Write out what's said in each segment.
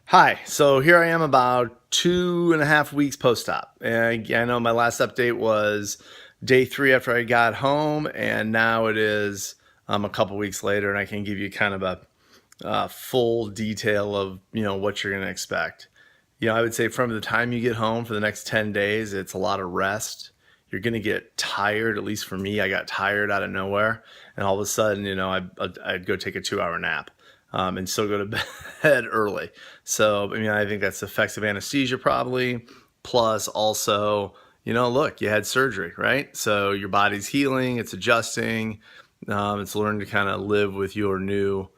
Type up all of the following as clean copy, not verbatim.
Hi, so here I am about 2.5 weeks post-op. And I know my last update was day 3 after I got home, and now it is a couple weeks later, and I can give you kind of a full detail of what you're going to expect. I would say from the time you get home for the next 10 days, it's a lot of rest. You're going to get tired, at least for me. I got tired out of nowhere, and all of a sudden, I'd go take a 2-hour nap and still go to bed early. So, I think that's effects of anesthesia probably, plus also, look, you had surgery, right? So your body's healing, it's adjusting, it's learning to kind of live with your new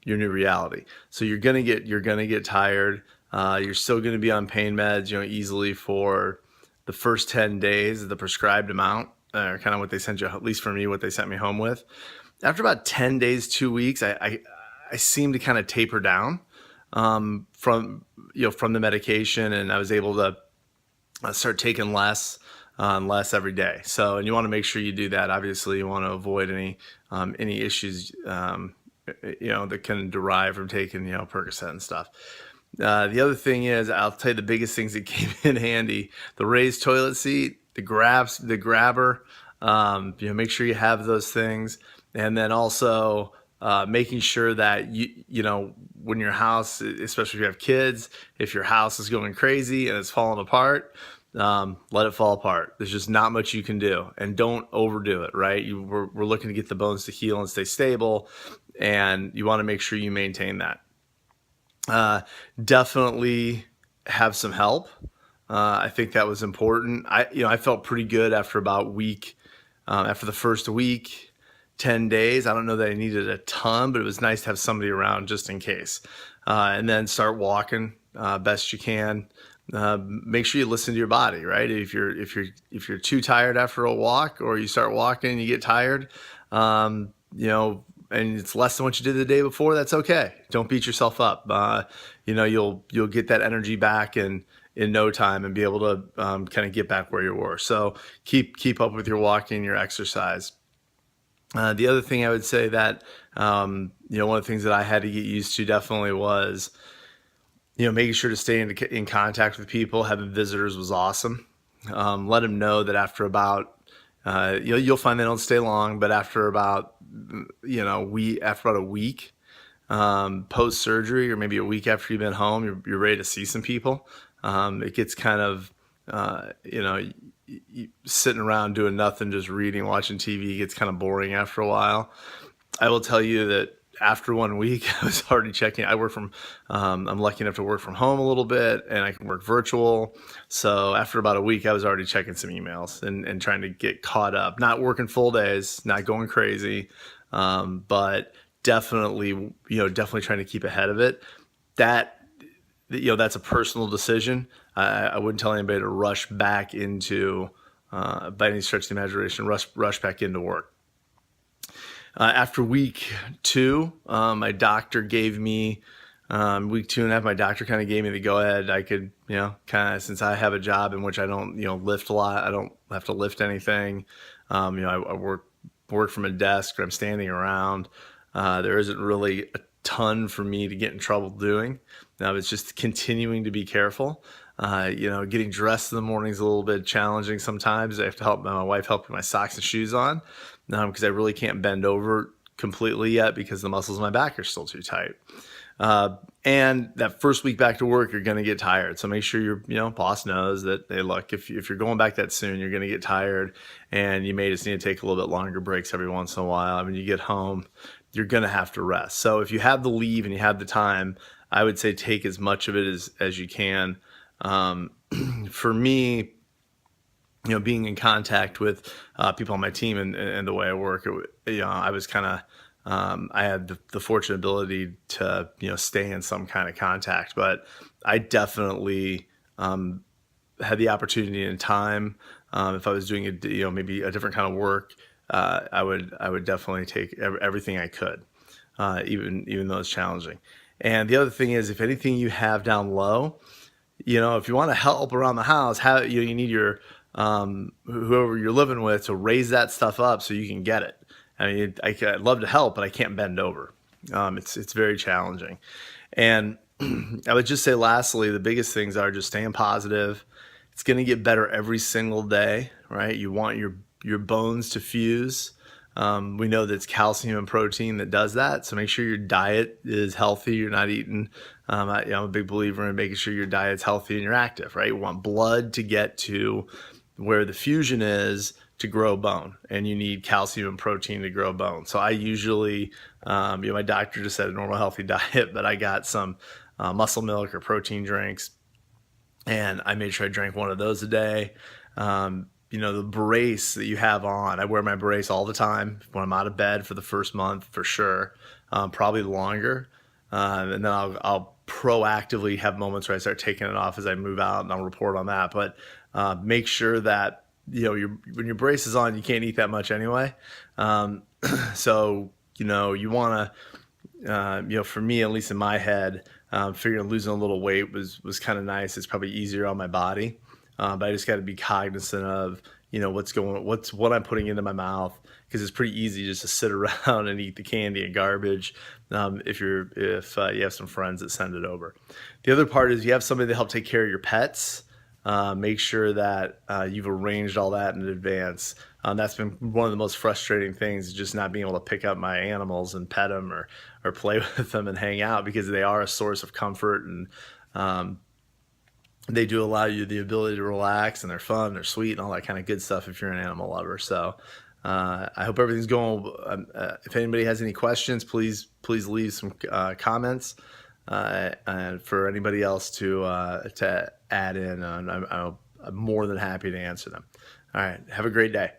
reality. So you're gonna get tired. You're still gonna be on pain meds, easily for the first 10 days, the prescribed amount, or kind of what they sent you, at least for me, what they sent me home with. After about 10 days, 2 weeks, I seem to kind of taper down from the medication, and I was able to start taking less and less every day. So, and you want to make sure you do that. Obviously, you want to avoid any issues that can derive from taking Percocet and stuff. The other thing is, I'll tell you the biggest things that came in handy: the raised toilet seat, the grabber. Make sure you have those things, and then also making sure that when your house, especially if you have kids, if your house is going crazy and it's falling apart, let it fall apart. There's just not much you can do, and don't overdo it. Right? We're looking to get the bones to heal and stay stable, and you want to make sure you maintain that. Definitely have some help. I think that was important. I felt pretty good after after the first week, 10 days. I don't know that I needed a ton, but it was nice to have somebody around just in case. And then start walking best you can. Make sure you listen to your body, right? If you're too tired after a walk, or you start walking and you get tired, and it's less than what you did the day before, that's okay. Don't beat yourself up. You'll get that energy back in no time and be able to kind of get back where you were. So keep up with your walking, your exercise. The other thing I would say that one of the things that I had to get used to definitely was making sure to stay in contact with people. Having visitors was awesome. Let them know that after about you'll find they don't stay long, but after about a week post surgery, or maybe a week after you've been home, you're ready to see some people. It gets kind of sitting around doing nothing, just reading, watching TV gets kind of boring after a while. I will tell you that after 1 week, I was already checking. I'm lucky enough to work from home a little bit, and I can work virtual. So after about a week, I was already checking some emails and trying to get caught up. Not working full days, not going crazy, but definitely trying to keep ahead of it. That's a personal decision. I wouldn't tell anybody to rush back into, by any stretch of the imagination, rush back into work. After week 2, my doctor gave me, week 2.5, my doctor kind of gave me the go ahead. I could, kind of, since I have a job in which I don't, lift a lot, I don't have to lift anything. I work from a desk, or I'm standing around. There isn't really a ton for me to get in trouble doing. Now it's just continuing to be careful. Getting dressed in the morning is a little bit challenging sometimes. I have to help my wife help my socks and shoes on, because I really can't bend over completely yet because the muscles in my back are still too tight. And that first week back to work, you're going to get tired. So make sure your boss knows that, hey, look, if you're going back that soon, you're going to get tired, and you may just need to take a little bit longer breaks every once in a while. I mean, you get home, you're going to have to rest. So if you have the leave and you have the time, I would say take as much of it as you can. For me, being in contact with people on my team and the way I work, I was kind of, I had the fortunate ability to, stay in some kind of contact, but I definitely had the opportunity and time. If I was doing maybe a different kind of work, I would definitely take everything I could, even though it's challenging. And the other thing is, if anything you have down low, if you want to help around the house, you need your whoever you're living with to raise that stuff up so you can get it. I mean, I'd love to help, but I can't bend over. It's very challenging. And I would just say lastly, the biggest things are just staying positive. It's going to get better every single day, right? You want your bones to fuse. We know that it's calcium and protein that does that. So make sure your diet is healthy. You're not eating. I'm a big believer in making sure your diet's healthy and you're active, right? You want blood to get to where the fusion is to grow bone, and you need calcium and protein to grow bone. So I usually, my doctor just said a normal healthy diet, but I got some muscle milk or protein drinks, and I made sure I drank one of those a day. The brace that you have on, I wear my brace all the time when I'm out of bed for the first month for sure, probably longer. And then I'll proactively have moments where I start taking it off as I move out, and I'll report on that. But make sure that when your brace is on, you can't eat that much anyway. So you want to, for me, at least in my head, figuring losing a little weight was kind of nice. It's probably easier on my body, but I just got to be cognizant of what I'm putting into my mouth, because it's pretty easy just to sit around and eat the candy and garbage if you have some friends that send it over. The other part is you have somebody to help take care of your pets. Make sure that you've arranged all that in advance. That's been one of the most frustrating things, is just not being able to pick up my animals and pet them or play with them and hang out, because they are a source of comfort, and they do allow you the ability to relax, and they're fun, they're sweet, and all that kind of good stuff if you're an animal lover. So I hope everything's going. If anybody has any questions, please leave some comments. And for anybody else to add in, I'm more than happy to answer them. All right. Have a great day.